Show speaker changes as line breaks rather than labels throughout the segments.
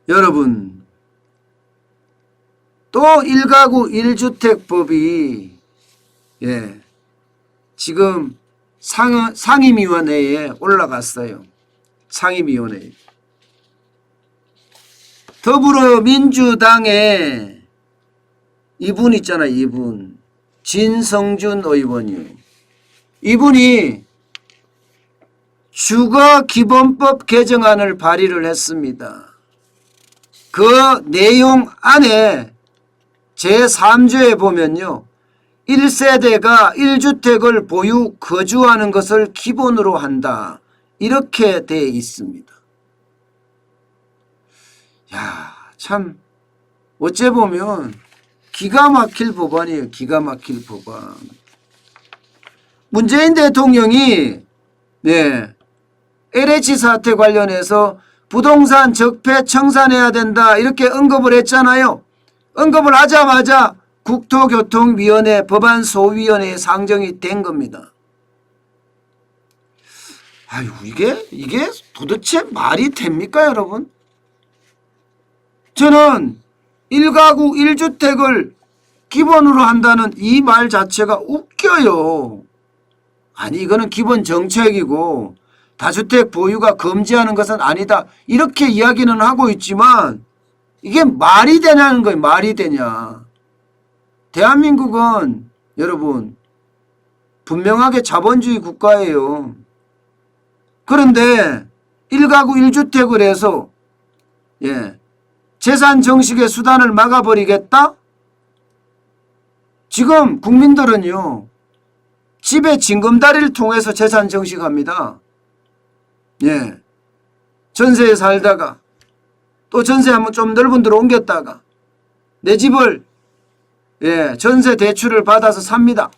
여러분, 또 1가구 1주택법이 지금 상임위원회에 올라갔어요. 상임위원회에. 더불어민주당의 이분 있잖아요. 이분. 진성준 의원이요. 이분이 주거기본법 개정안을 발의를 했습니다. 그 내용 안에 제3조에 보면요. 1세대가 1주택을 보유 거주하는 것을 기본으로 한다. 이렇게 되어 있습니다. 야, 참 어째 보면 기가 막힐 법안이에요. 기가 막힐 법안. 문재인 대통령이 LH 사태 관련해서 부동산 적폐 청산해야 된다 이렇게 언급을 했잖아요. 언급을 하자마자 국토교통위원회 법안소위원회에 상정이 된 겁니다. 아유, 이게 도대체 말이 됩니까, 여러분? 저는 1가구 1주택을 기본으로 한다는 이 말 자체가 웃겨요. 아니, 이거는 기본 정책이고 다주택 보유가 금지하는 것은 아니다. 이렇게 이야기는 하고 있지만 이게 말이 되냐는 거예요. 말이 되냐. 대한민국은 여러분 분명하게 자본주의 국가예요. 그런데 1가구 1주택을 해서 재산 정식의 수단을 막아버리겠다? 지금 국민들은요. 집에 징검다리를 통해서 재산 정식합니다. 전세에 살다가 또 전세 한번 좀 넓은 데로 옮겼다가 내 집을 전세 대출을 받아서 삽니다.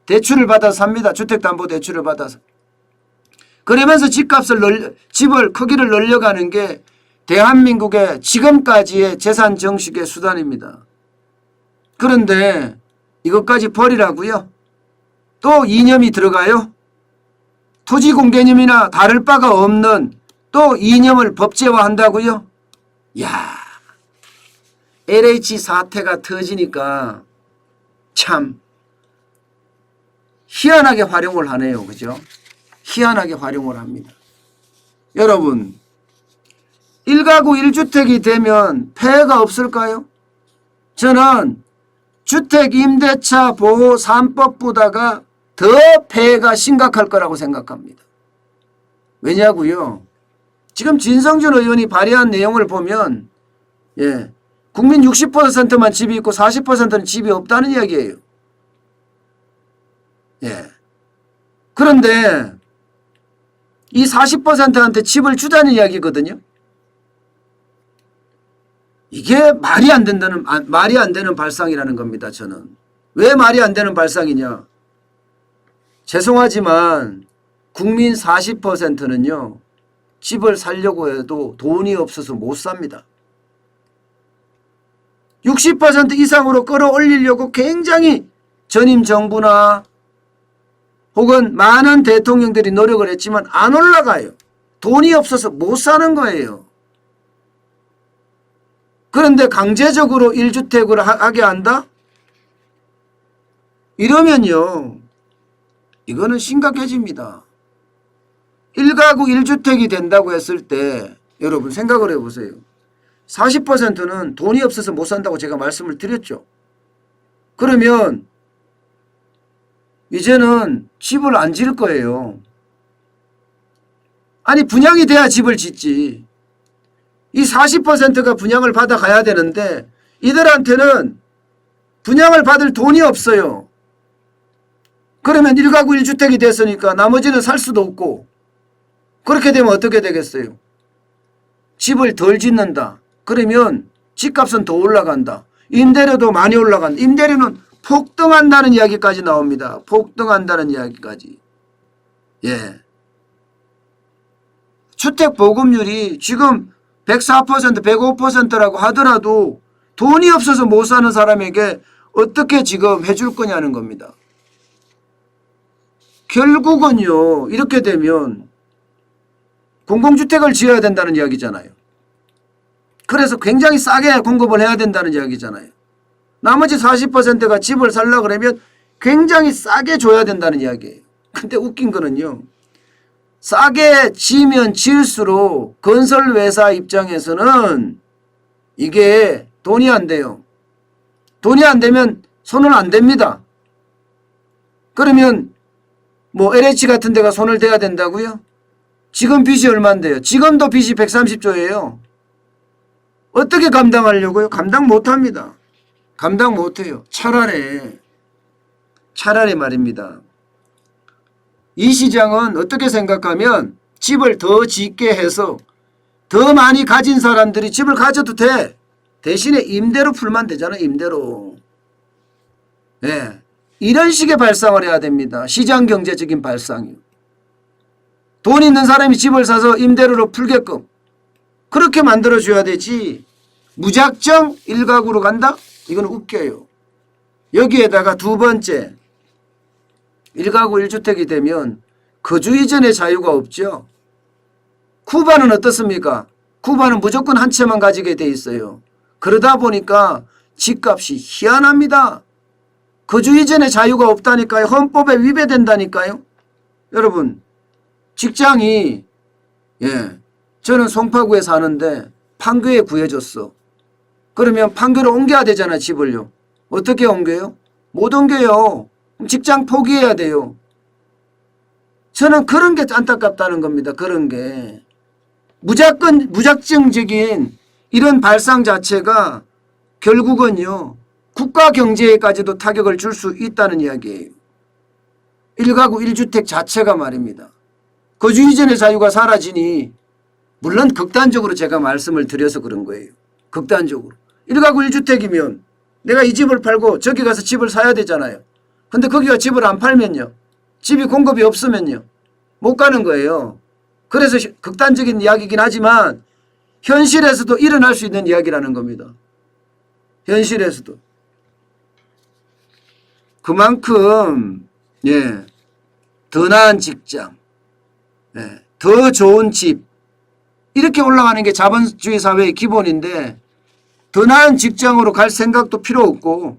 대출을 받아서 삽니다. 주택담보대출을 받아서. 그러면서 집을 크기를 늘려가는 게 대한민국의 지금까지의 재산 정식의 수단입니다. 그런데 이것까지 버리라고요? 또 이념이 들어가요? 토지공개념이나 다를 바가 없는 또 이념을 법제화한다고요? 야, LH 사태가 터지니까 참 희한하게 활용을 하네요. 그죠? 희한하게 활용을 합니다. 여러분, 1가구 1주택이 되면 폐해가 없을까요? 저는 주택임대차 보호 3법보다가 더 폐해가 심각할 거라고 생각합니다. 왜냐고요? 지금 진성준 의원이 발의한 내용을 보면 국민 60%만 집이 있고 40%는 집이 없다는 이야기예요. 그런데 이 40%한테 집을 주자는 이야기거든요. 이게 말이 안 되는 발상이라는 겁니다. 저는. 왜 말이 안 되는 발상이냐? 죄송하지만 국민 40%는요. 집을 살려고 해도 돈이 없어서 못 삽니다. 60% 이상으로 끌어올리려고 굉장히 전임 정부나 혹은 많은 대통령들이 노력을 했지만 안 올라가요. 돈이 없어서 못 사는 거예요. 그런데 강제적으로 1주택으로 하게 한다? 이러면요. 이거는 심각해집니다. 1가구 1주택이 된다고 했을 때 여러분 생각을 해보세요. 40%는 돈이 없어서 못 산다고 제가 말씀을 드렸죠. 그러면 이제는 집을 안 지을 거예요. 아니 분양이 돼야 집을 짓지. 이 40%가 분양을 받아 가야 되는데 이들한테는 분양을 받을 돈이 없어요. 그러면 1가구 1주택이 됐으니까 나머지는 살 수도 없고 그렇게 되면 어떻게 되겠어요? 집을 덜 짓는다. 그러면 집값은 더 올라간다. 임대료도 많이 올라간다. 임대료는 폭등한다는 이야기까지 나옵니다. 폭등한다는 이야기까지. 주택 보급률이 지금 104%, 105%라고 하더라도 돈이 없어서 못 사는 사람에게 어떻게 지금 해줄 거냐는 겁니다. 결국은요. 이렇게 되면 공공주택을 지어야 된다는 이야기잖아요. 그래서 굉장히 싸게 공급을 해야 된다는 이야기잖아요. 나머지 40%가 집을 살려고 그러면 굉장히 싸게 줘야 된다는 이야기예요. 근데 웃긴 거는요. 싸게 지면 지을수록 건설회사 입장에서는 이게 돈이 안 돼요. 돈이 안 되면 손을 안 댑니다. 그러면 뭐 LH 같은 데가 손을 대야 된다고요? 지금 빚이 얼마인데요? 지금도 빚이 130조예요. 어떻게 감당하려고요? 감당 못합니다. 감당 못해요. 차라리 말입니다. 이 시장은 어떻게 생각하면 집을 더 짓게 해서 더 많이 가진 사람들이 집을 가져도 돼. 대신에 임대로 풀면 되잖아. 임대로. 네. 이런 식의 발상을 해야 됩니다. 시장 경제적인 발상이요. 돈 있는 사람이 집을 사서 임대료로 풀게끔 그렇게 만들어줘야 되지. 무작정 일가구로 간다? 이건 웃겨요. 여기에다가 두 번째, 일가구 1주택이 되면 거주 이전의 자유가 없죠. 쿠바는 어떻습니까? 쿠바는 무조건 한 채만 가지게 돼 있어요. 그러다 보니까 집값이 희한합니다. 거주 이전의 자유가 없다니까요. 헌법에 위배된다니까요. 여러분, 직장이 저는 송파구에 사는데 판교에 구해줬어. 그러면 판교로 옮겨야 되잖아. 집을요. 어떻게 옮겨요? 못 옮겨요. 직장 포기해야 돼요. 저는 그런 게 안타깝다는 겁니다. 그런 게. 무작정적인 이런 발상 자체가 결국은요. 국가 경제에까지도 타격을 줄 수 있다는 이야기예요. 1가구 1주택 자체가 말입니다. 거주 이전의 자유가 사라지니 물론 극단적으로 제가 말씀을 드려서 그런 거예요. 극단적으로. 1가구 1주택이면 내가 이 집을 팔고 저기 가서 집을 사야 되잖아요. 근데 거기가 집을 안 팔면요. 집이 공급이 없으면요. 못 가는 거예요. 그래서 극단적인 이야기이긴 하지만 현실에서도 일어날 수 있는 이야기라는 겁니다. 현실에서도. 그만큼 더 나은 직장, 더 좋은 집 이렇게 올라가는 게 자본주의 사회의 기본인데 더 나은 직장으로 갈 생각도 필요 없고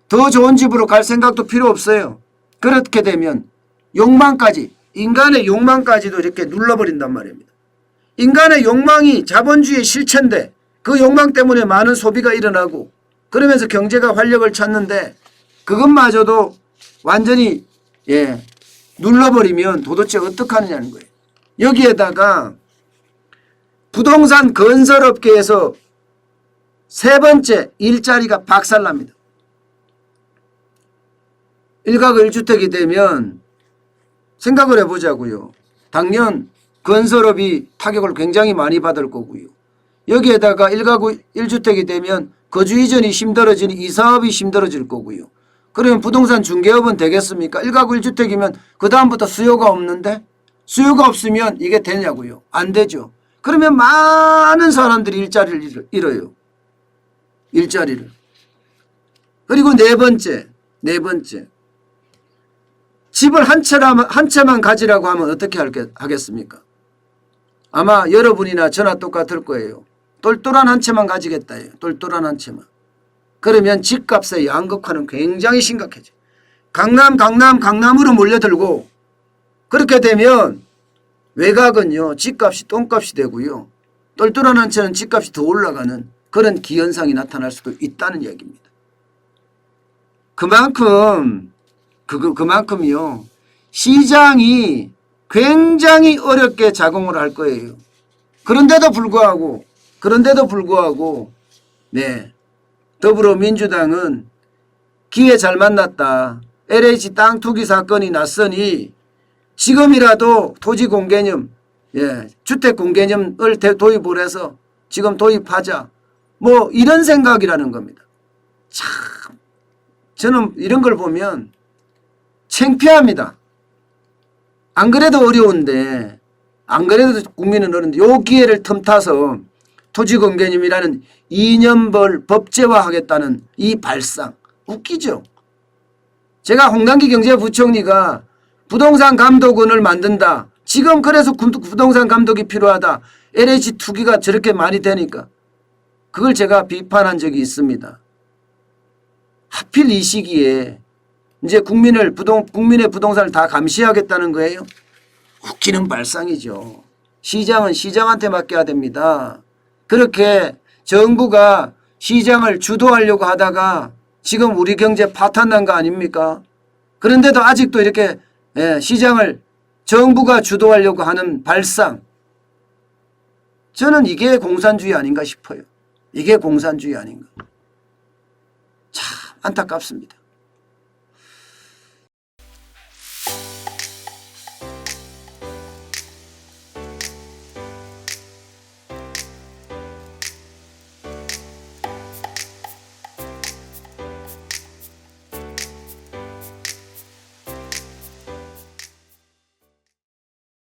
더 좋은 집으로 갈 생각도 필요 없어요. 그렇게 되면 욕망까지 인간의 욕망까지도 이렇게 눌러버린단 말입니다. 인간의 욕망이 자본주의의 실체인데 그 욕망 때문에 많은 소비가 일어나고 그러면서 경제가 활력을 찾는데 그것마저도 완전히 눌러버리면 도대체 어떡하느냐는 거예요. 여기에다가 부동산 건설업계에서 세 번째 일자리가 박살납니다. 1가구 1주택이 되면 생각을 해보자고요. 당연 건설업이 타격을 굉장히 많이 받을 거고요. 여기에다가 1가구 1주택이 되면 거주 이전이 힘들어지니 이사업이 힘들어질 거고요. 그러면 부동산 중개업은 되겠습니까? 1가구 1주택이면 그 다음부터 수요가 없는데 수요가 없으면 이게 되냐고요. 안 되죠. 그러면 많은 사람들이 일자리를 잃어요. 일자리를. 그리고 네 번째 집을 한 채만 가지라고 하면 어떻게 하겠습니까? 아마 여러분이나 저나 똑같을 거예요. 똘똘한 한 채만 가지겠다예요. 똘똘한 한 채만. 그러면 집값의 양극화는 굉장히 심각해져. 강남으로 몰려들고 그렇게 되면 외곽은요 집값이 똥값이 되고요. 똘똘한 한 채는 집값이 더 올라가는 그런 기현상이 나타날 수도 있다는 얘기입니다. 그만큼이요 시장이 굉장히 어렵게 작용을 할 거예요. 그런데도 불구하고 더불어민주당은 기회 잘 만났다. LH 땅 투기 사건이 났으니 지금이라도 토지 공개념, 주택 공개념을 도입을 해서 지금 도입하자. 뭐 이런 생각이라는 겁니다. 참 저는 이런 걸 보면 창피합니다. 안 그래도 어려운데 안 그래도 국민은 어려운데 요 기회를 틈타서 토지공개념이라는 2년벌 법제화하겠다는 이 발상 웃기죠. 제가 홍남기 경제부총리가 부동산 감독원을 만든다. 지금 그래서 부동산 감독이 필요하다. LH 투기가 저렇게 많이 되니까 그걸 제가 비판한 적이 있습니다. 하필 이 시기에 이제 국민의 부동산을 다 감시하겠다는 거예요? 웃기는 발상이죠. 시장은 시장한테 맡겨야 됩니다. 그렇게 정부가 시장을 주도하려고 하다가 지금 우리 경제 파탄난 거 아닙니까? 그런데도 아직도 이렇게 시장을 정부가 주도하려고 하는 발상. 저는 이게 공산주의 아닌가 싶어요. 이게 공산주의 아닌가. 참 안타깝습니다.